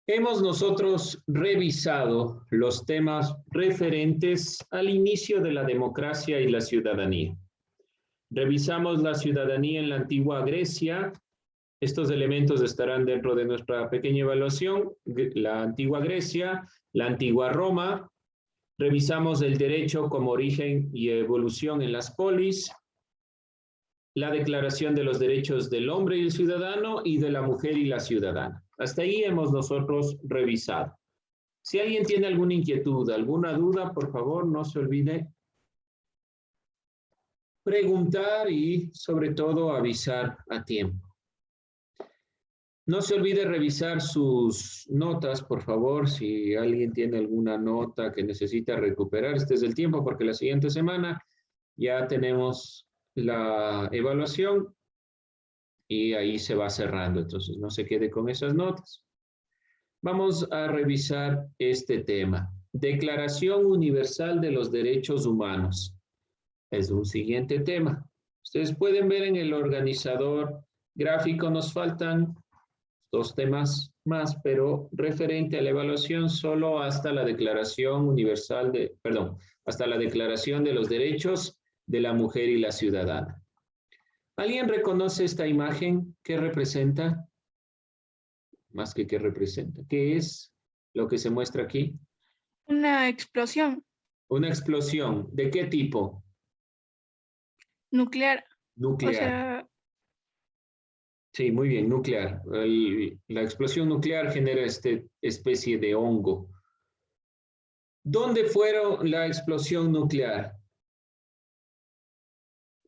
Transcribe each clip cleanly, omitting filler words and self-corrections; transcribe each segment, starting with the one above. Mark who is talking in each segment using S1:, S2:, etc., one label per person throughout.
S1: Hemos nosotros revisado los temas referentes al inicio de la democracia y la ciudadanía. Revisamos la ciudadanía en la antigua Grecia. Estos elementos estarán dentro de nuestra pequeña evaluación. La antigua Grecia, la antigua Roma. Revisamos el derecho como origen y evolución en las polis. La Declaración de los Derechos del Hombre y el Ciudadano y de la Mujer y la Ciudadana. Hasta ahí hemos nosotros revisado. Si alguien tiene alguna inquietud, alguna duda, por favor, no se olvide preguntar y, sobre todo, avisar a tiempo. No se olvide revisar sus notas, por favor, si alguien tiene alguna nota que necesita recuperar. Este es el tiempo porque la siguiente semana ya tenemos la evaluación y ahí se va cerrando, entonces no se quede con esas notas. Vamos a revisar este tema. Declaración Universal de los Derechos Humanos. Es un siguiente tema. Ustedes pueden ver en el organizador gráfico, nos faltan 2 temas más, pero referente a la evaluación solo hasta la Declaración Universal hasta la Declaración de los Derechos de la Mujer y la Ciudadana. ¿Alguien reconoce esta imagen? ¿Qué representa? Más que qué representa. ¿Qué es lo que se muestra aquí?
S2: Una explosión
S1: Una explosión. ¿De qué tipo?
S2: nuclear.
S1: Nuclear.
S2: O sea,
S1: sí, muy bien, nuclear. La explosión nuclear genera esta especie de hongo. ¿Dónde fue la explosión nuclear?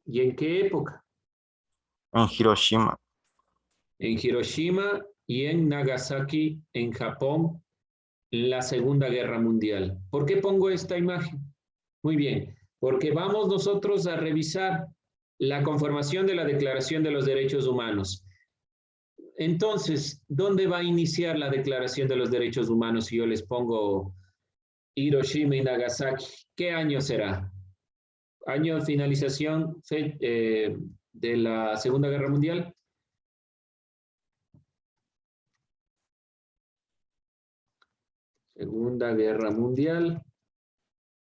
S1: ¿Y en qué época?
S3: En Hiroshima.
S1: En Hiroshima y en Nagasaki, en Japón, en la Segunda Guerra Mundial. ¿Por qué pongo esta imagen? Muy bien, porque vamos nosotros a revisar la conformación de la Declaración de los Derechos Humanos. Entonces, ¿dónde va a iniciar la Declaración de los Derechos Humanos si yo les pongo Hiroshima y Nagasaki? ¿Qué año será? ¿Año de finalización de la Segunda Guerra Mundial? Segunda Guerra Mundial.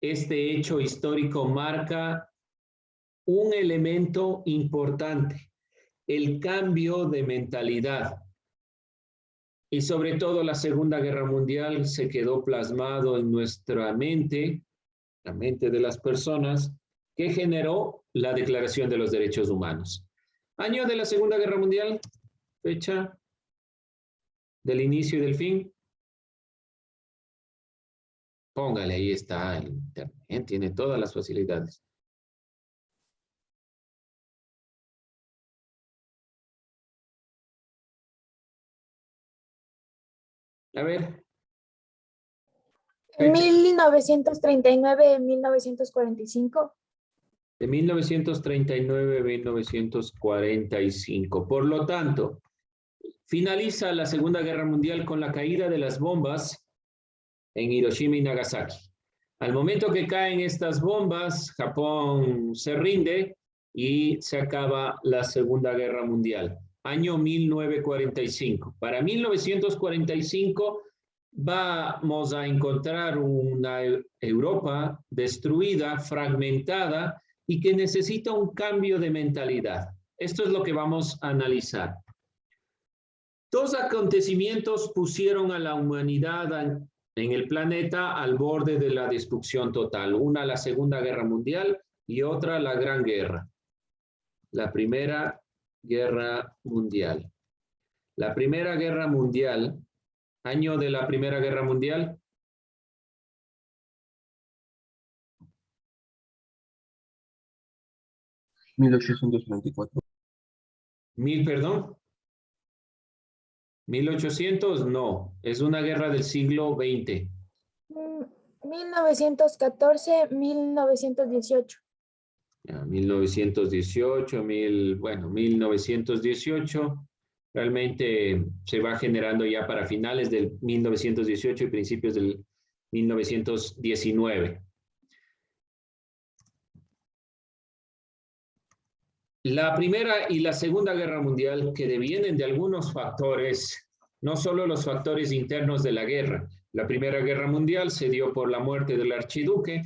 S1: Este hecho histórico marca un elemento importante, el cambio de mentalidad. Y sobre todo la Segunda Guerra Mundial se quedó plasmado en nuestra mente, la mente de las personas, que generó la Declaración de los Derechos Humanos. Año de la Segunda Guerra Mundial, fecha del inicio y del fin. Póngale, ahí está el internet, tiene todas las facilidades. A ver.
S4: 1939-1945.
S1: De 1939 a 1945. Por lo tanto, finaliza la Segunda Guerra Mundial con la caída de las bombas en Hiroshima y Nagasaki. Al momento que caen estas bombas, Japón se rinde y se acaba la Segunda Guerra Mundial. Año 1945. Para 1945 vamos a encontrar una Europa destruida, fragmentada y que necesita un cambio de mentalidad. Esto es lo que vamos a analizar. 2 acontecimientos pusieron a la humanidad en el planeta al borde de la destrucción total. Una, la Segunda Guerra Mundial, y otra, la Gran Guerra. La Primera Guerra Mundial. La Primera Guerra Mundial, año de la Primera Guerra Mundial.
S3: ¿1824?
S1: ¿Perdón? 1800, no, es una guerra del siglo XX.
S4: 1914-1918.
S1: 1918, 1918, realmente se va generando ya para finales del 1918 y principios del 1919. La Primera y la Segunda Guerra Mundial, que devienen de algunos factores no solo los factores internos de la guerra. La Primera Guerra Mundial se dio por la muerte del archiduque,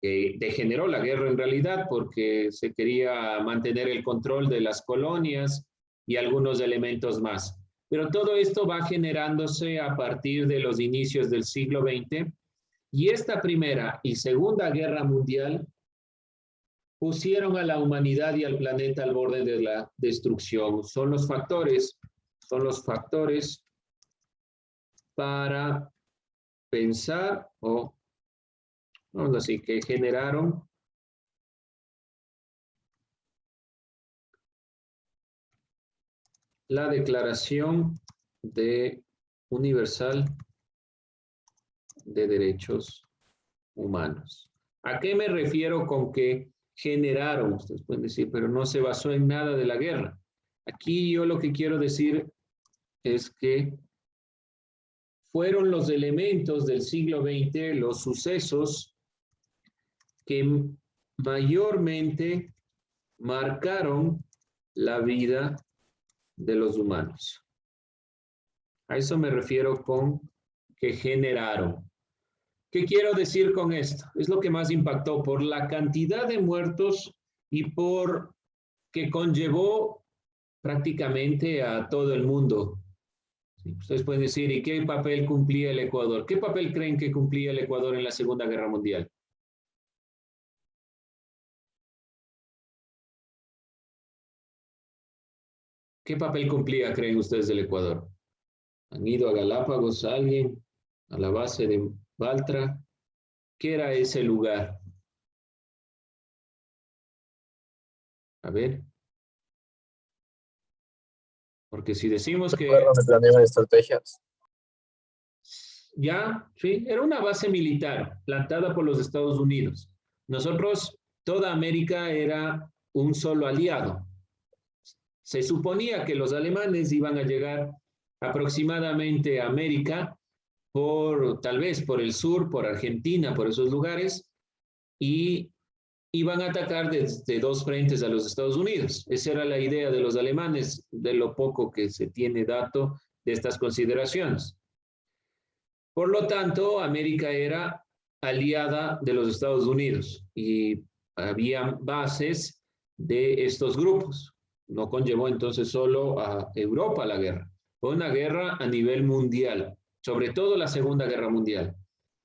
S1: que degeneró la guerra en realidad porque se quería mantener el control de las colonias y algunos elementos más. Pero todo esto va generándose a partir de los inicios del siglo XX, y esta Primera y Segunda Guerra Mundial pusieron a la humanidad y al planeta al borde de la destrucción. Son los factores para pensar, o vamos a decir, que generaron la Declaración Universal de Derechos Humanos. ¿A qué me refiero con que generaron? Ustedes pueden decir, pero no se basó en nada de la guerra. Aquí yo lo que quiero decir es que fueron los elementos del siglo XX, los sucesos que mayormente marcaron la vida de los humanos. A eso me refiero con que generaron. ¿Qué quiero decir con esto? Es lo que más impactó por la cantidad de muertos y por que conllevó prácticamente a todo el mundo. Sí, ustedes pueden decir, ¿y qué papel cumplía el Ecuador? ¿Qué papel creen que cumplía el Ecuador en la Segunda Guerra Mundial? ¿Qué papel cumplía, creen ustedes, del Ecuador? ¿Han ido a Galápagos alguien? ¿A la base de Baltra? ¿Qué era ese lugar? A ver. Porque si decimos que...
S5: ¿De planear estrategias?
S1: Ya, sí, era una base militar plantada por los Estados Unidos. Nosotros, toda América era un solo aliado. Se suponía que los alemanes iban a llegar aproximadamente a América tal vez por el sur, por Argentina, por esos lugares, y iban a atacar desde dos frentes a los Estados Unidos. Esa era la idea de los alemanes, de lo poco que se tiene dato de estas consideraciones. Por lo tanto, América era aliada de los Estados Unidos y había bases de estos grupos. No conllevó entonces solo a Europa la guerra. Fue una guerra a nivel mundial, sobre todo la Segunda Guerra Mundial.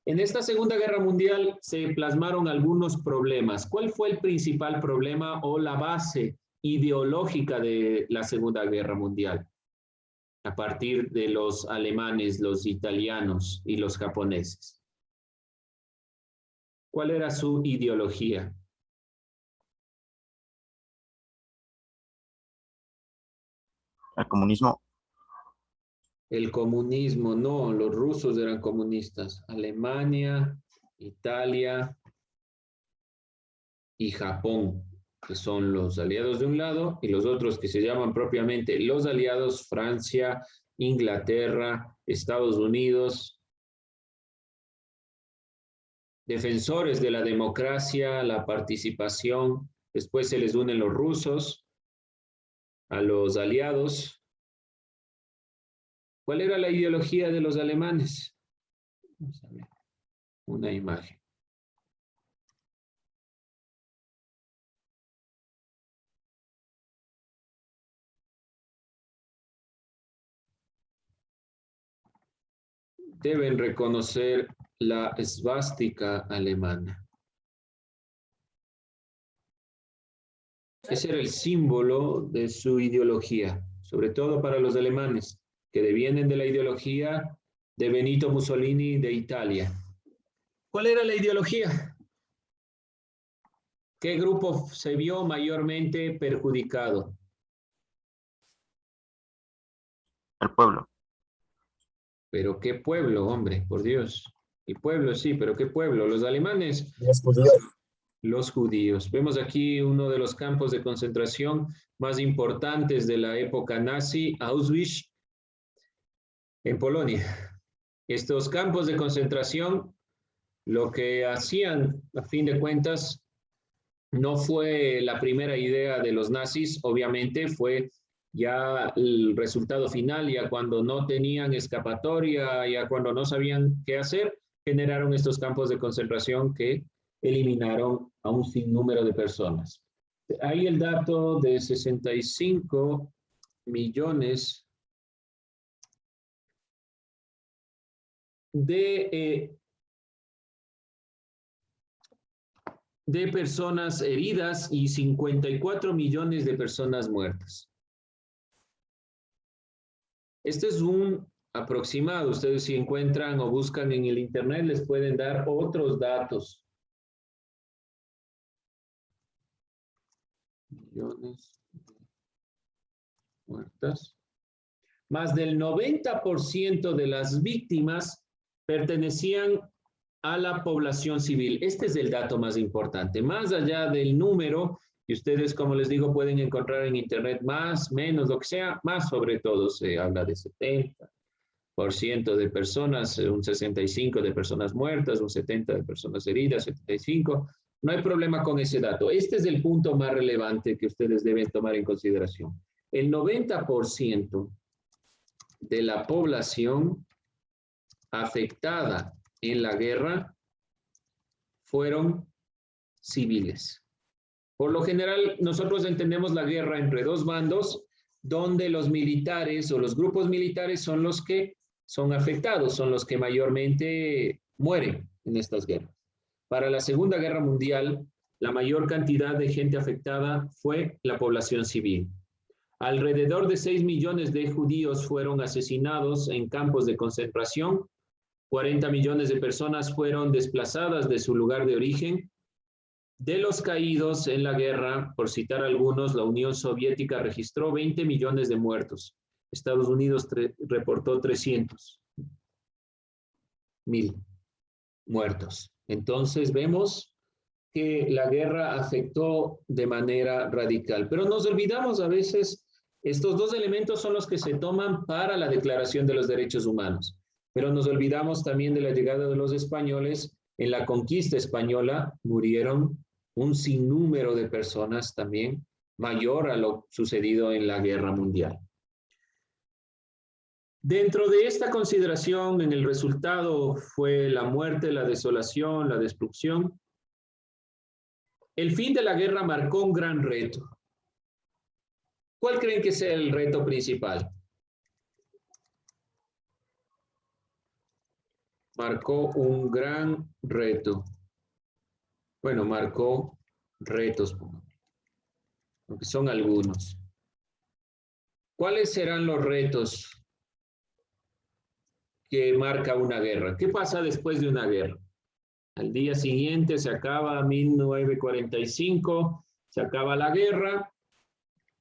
S1: En esta Segunda Guerra Mundial se plasmaron algunos problemas. ¿Cuál fue el principal problema o la base ideológica de la Segunda Guerra Mundial? A partir de los alemanes, los italianos y los japoneses. ¿Cuál era su ideología?
S3: El comunismo.
S1: El comunismo, no, los rusos eran comunistas. Alemania, Italia y Japón, que son los aliados de un lado, y los otros que se llaman propiamente los aliados, Francia, Inglaterra, Estados Unidos, defensores de la democracia, la participación. Después se les unen los rusos a los aliados. ¿Cuál era la ideología de los alemanes? Vamos a ver una imagen. Deben reconocer la esvástica alemana. Ese era el símbolo de su ideología, sobre todo para los alemanes, que devienen de la ideología de Benito Mussolini de Italia. ¿Cuál era la ideología? ¿Qué grupo se vio mayormente perjudicado?
S3: El pueblo.
S1: ¿Pero qué pueblo, hombre? Por Dios. Y pueblo, sí, pero ¿qué pueblo? Los alemanes.
S5: Los judíos.
S1: Los judíos. Vemos aquí uno de los campos de concentración más importantes de la época nazi, Auschwitz, en Polonia. Estos campos de concentración, lo que hacían, a fin de cuentas, no fue la primera idea de los nazis, obviamente fue ya el resultado final, ya cuando no tenían escapatoria, ya cuando no sabían qué hacer, generaron estos campos de concentración que eliminaron a un sinnúmero de personas. Hay el dato de 65 millones de personas heridas y 54 millones de personas muertas. Este es un aproximado. Ustedes si encuentran o buscan en el internet les pueden dar otros datos. Millones muertas. Más del 90% de las víctimas pertenecían a la población civil. Este es el dato más importante. Más allá del número, y ustedes, como les digo, pueden encontrar en internet más, menos, lo que sea, más sobre todo se habla de 70% de personas, un 65% de personas muertas, un 70% de personas heridas, 75%. No hay problema con ese dato. Este es el punto más relevante que ustedes deben tomar en consideración. El 90% de la población afectada en la guerra fueron civiles. Por lo general, nosotros entendemos la guerra entre dos bandos, donde los militares o los grupos militares son los que son afectados, son los que mayormente mueren en estas guerras. Para la Segunda Guerra Mundial, la mayor cantidad de gente afectada fue la población civil. Alrededor de 6 millones de judíos fueron asesinados en campos de concentración, 40 millones de personas fueron desplazadas de su lugar de origen. De los caídos en la guerra, por citar algunos, la Unión Soviética registró 20 millones de muertos. Estados Unidos reportó 300.000 muertos. Entonces vemos que la guerra afectó de manera radical. Pero nos olvidamos a veces, estos dos elementos son los que se toman para la Declaración de los Derechos Humanos. Pero nos olvidamos también de la llegada de los españoles. En la conquista española murieron un sinnúmero de personas también, mayor a lo sucedido en la Guerra Mundial. Dentro de esta consideración, en el resultado fue la muerte, la desolación, la destrucción. El fin de la guerra marcó un gran reto. ¿Cuál creen que sea el reto principal? Marcó un gran reto. Bueno, marcó retos, porque son algunos. ¿Cuáles serán los retos que marca una guerra? ¿Qué pasa después de una guerra? Al día siguiente se acaba 1945, se acaba la guerra.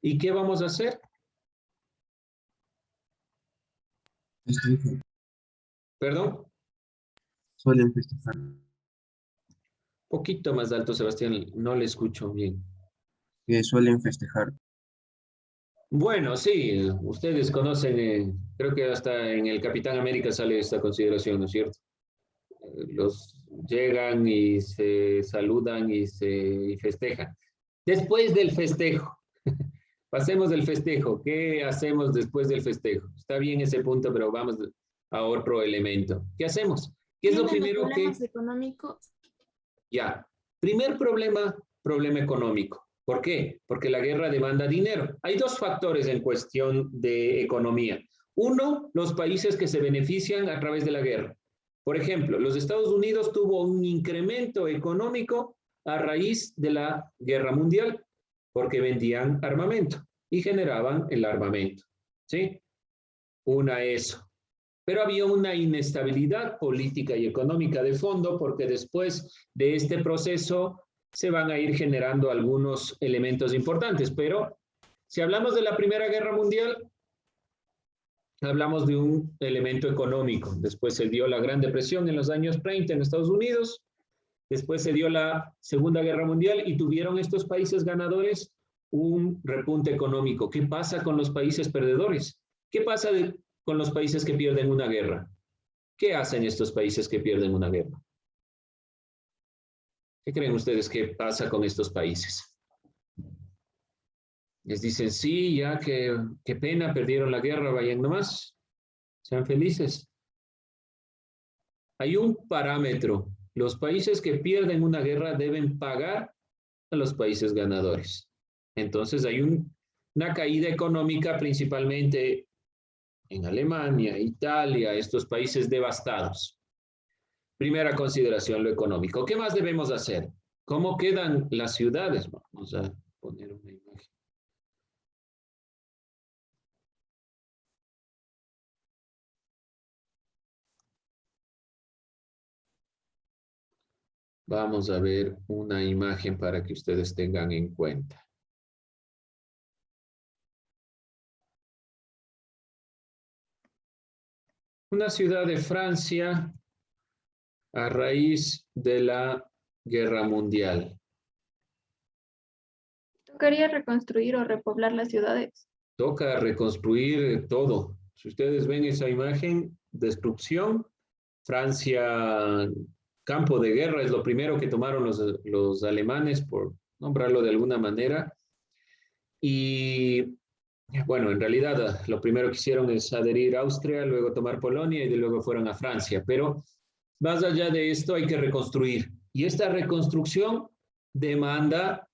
S1: ¿Y qué vamos a hacer? ¿Perdón?
S6: Suelen festejar.
S1: Poquito más alto, Sebastián, no le escucho bien.
S6: Que suelen festejar.
S1: Bueno, sí, ustedes conocen, creo que hasta en el Capitán América sale esta consideración, ¿no es cierto? Los llegan y se saludan y festejan. Después del festejo, pasemos del festejo. ¿Qué hacemos después del festejo? Está bien ese punto, pero vamos a otro elemento. ¿Qué hacemos? ¿Qué es lo primero que...
S7: económicos?
S1: Ya, primer problema, problema económico. ¿Por qué? Porque la guerra demanda dinero. Hay dos factores en cuestión de economía. Uno, los países que se benefician a través de la guerra. Por ejemplo, los Estados Unidos tuvo un incremento económico a raíz de la guerra mundial, porque vendían armamento y generaban el armamento. ¿Sí? Una eso. Pero había una inestabilidad política y económica de fondo, porque después de este proceso se van a ir generando algunos elementos importantes. Pero si hablamos de la Primera Guerra Mundial, hablamos de un elemento económico. Después se dio la Gran Depresión en los años 30 en Estados Unidos. Después se dio la Segunda Guerra Mundial y tuvieron estos países ganadores un repunte económico. ¿Qué pasa con los países perdedores? ¿Qué pasa con los países que pierden una guerra? ¿Qué hacen estos países que pierden una guerra? ¿Qué creen ustedes que pasa con estos países? Les dicen, sí, ya, qué pena, perdieron la guerra, vayan nomás, sean felices. Hay un parámetro. Los países que pierden una guerra deben pagar a los países ganadores. Entonces hay una caída económica principalmente en Alemania, Italia, estos países devastados. Primera consideración, lo económico. ¿Qué más debemos hacer? ¿Cómo quedan las ciudades? Vamos a poner una imagen. Vamos a ver una imagen para que ustedes tengan en cuenta. Una ciudad de Francia a raíz de la Guerra Mundial.
S2: Tocaría reconstruir o repoblar las ciudades.
S1: Toca reconstruir todo. Si ustedes ven esa imagen, destrucción, Francia, campo de guerra, es lo primero que tomaron los alemanes, por nombrarlo de alguna manera. Y bueno, en realidad lo primero que hicieron es adherir a Austria, luego tomar Polonia y luego fueron a Francia. Pero más allá de esto hay que reconstruir. Y esta reconstrucción demanda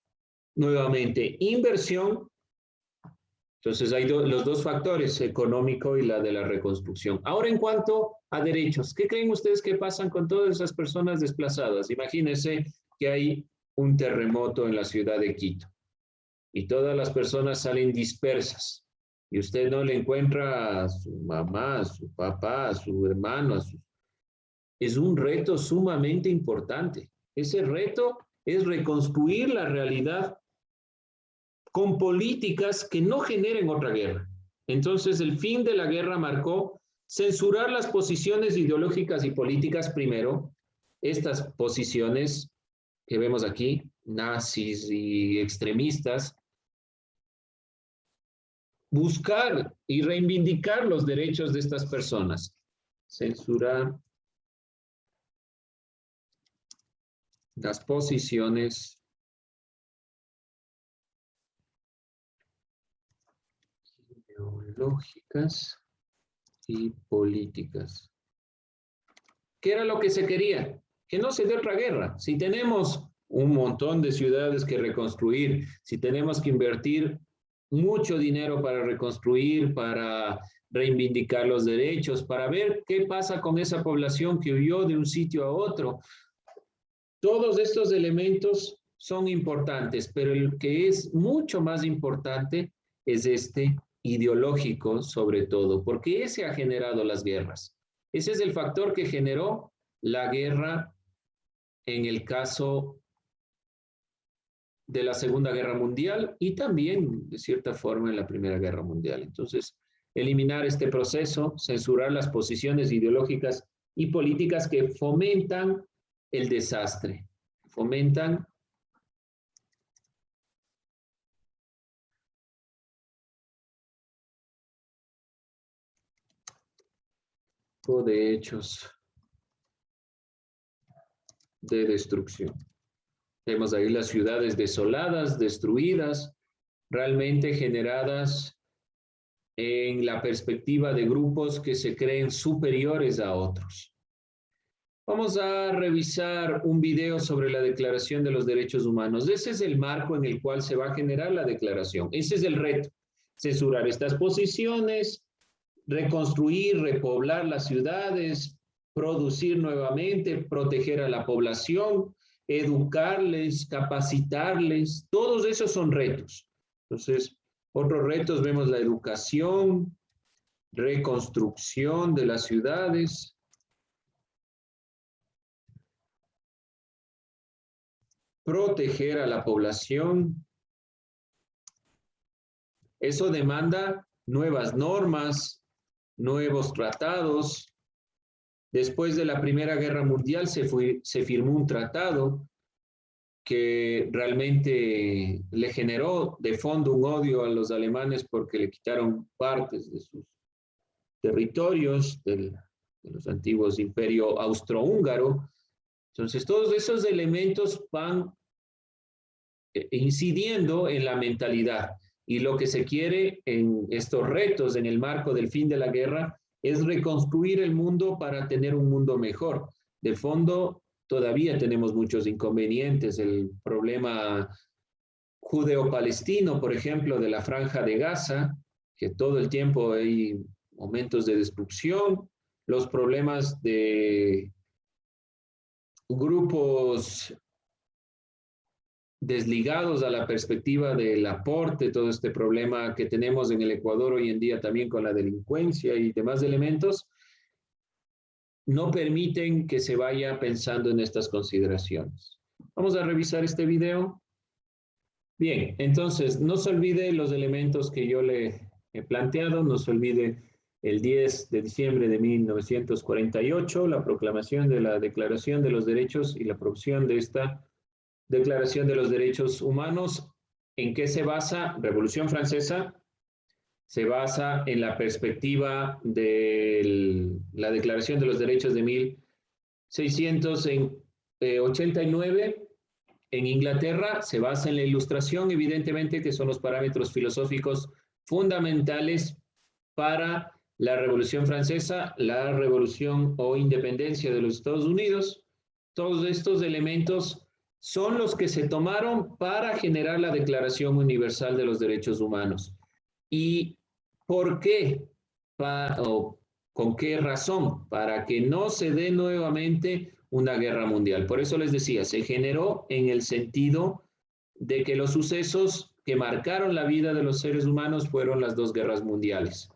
S1: nuevamente inversión. Entonces hay los dos factores, económico y la de la reconstrucción. Ahora en cuanto a derechos, ¿qué creen ustedes que pasan con todas esas personas desplazadas? Imagínense que hay un terremoto en la ciudad de Quito y todas las personas salen dispersas y usted no le encuentra a su mamá, a su papá, a su hermano, es un reto sumamente importante. Ese reto es reconstruir la realidad con políticas que no generen otra guerra. Entonces, el fin de la guerra marcó censurar las posiciones ideológicas y políticas primero, estas posiciones que vemos aquí, nazis y extremistas, buscar y reivindicar los derechos de estas personas, censurar las posiciones ideológicas y políticas. ¿Qué era lo que se quería? Que no se dé otra guerra. Si tenemos un montón de ciudades que reconstruir, si tenemos que invertir mucho dinero para reconstruir, para reivindicar los derechos, para ver qué pasa con esa población que huyó de un sitio a otro. Todos estos elementos son importantes, pero el que es mucho más importante es este ideológico sobre todo, porque ese ha generado las guerras. Ese es el factor que generó la guerra en el caso de la Segunda Guerra Mundial y también, de cierta forma, en la Primera Guerra Mundial. Entonces, eliminar este proceso, censurar las posiciones ideológicas y políticas que fomentan el desastre, fomentan de hechos de destrucción. Vemos ahí las ciudades desoladas, destruidas, realmente generadas en la perspectiva de grupos que se creen superiores a otros. Vamos a revisar un video sobre la Declaración de los Derechos Humanos. Ese es el marco en el cual se va a generar la declaración. Ese es el reto. Censurar estas posiciones, reconstruir, repoblar las ciudades, producir nuevamente, proteger a la población, educarles, capacitarles. Todos esos son retos. Entonces, otros retos vemos la educación, reconstrucción de las ciudades, proteger a la población. Eso demanda nuevas normas, nuevos tratados. Después de la Primera Guerra Mundial se firmó un tratado que realmente le generó de fondo un odio a los alemanes porque le quitaron partes de sus territorios, de los antiguos imperio austrohúngaro. Entonces, todos esos elementos van incidiendo en la mentalidad. Y lo que se quiere en estos retos, en el marco del fin de la guerra, es reconstruir el mundo para tener un mundo mejor. De fondo, todavía tenemos muchos inconvenientes. El problema judeo-palestino, por ejemplo, de la Franja de Gaza, que todo el tiempo hay momentos de destrucción, los problemas de grupos desligados a la perspectiva del aporte, todo este problema que tenemos en el Ecuador hoy en día también con la delincuencia y demás elementos, no permiten que se vaya pensando en estas consideraciones. Vamos a revisar este video. Bien, entonces, no se olvide los elementos que yo le he planteado, no se olvide el 10 de diciembre de 1948, la proclamación de la Declaración de los Derechos y la producción de esta Declaración de los Derechos Humanos. ¿En qué se basa? Revolución Francesa se basa en la perspectiva de la Declaración de los Derechos de 1689. En Inglaterra se basa en la Ilustración, evidentemente, que son los parámetros filosóficos fundamentales para la Revolución Francesa, la Revolución o Independencia de los Estados Unidos. Todos estos elementos son los que se tomaron para generar la Declaración Universal de los Derechos Humanos. ¿Y por qué? ¿O con qué razón? Para que no se dé nuevamente una guerra mundial. Por eso les decía, se generó en el sentido de que los sucesos que marcaron la vida de los seres humanos fueron las dos guerras mundiales.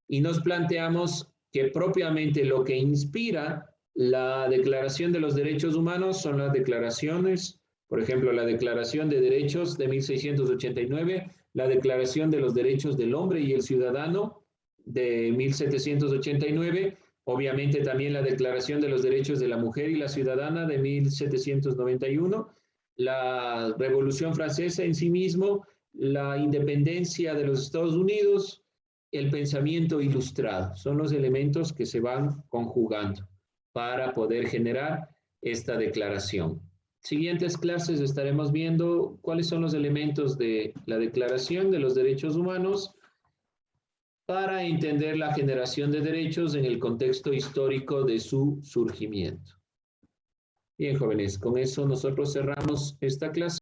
S1: Y nos planteamos que propiamente lo que inspira la Declaración de los Derechos Humanos son las declaraciones, por ejemplo, la Declaración de Derechos de 1689, la Declaración de los Derechos del Hombre y el Ciudadano de 1789, obviamente también la Declaración de los Derechos de la Mujer y la Ciudadana de 1791, la Revolución Francesa en sí mismo, la independencia de los Estados Unidos, el pensamiento ilustrado. Son los elementos que se van conjugando para poder generar esta declaración. Siguientes clases estaremos viendo cuáles son los elementos de la Declaración de los Derechos Humanos para entender la generación de derechos en el contexto histórico de su surgimiento. Bien, jóvenes, con eso nosotros cerramos esta clase.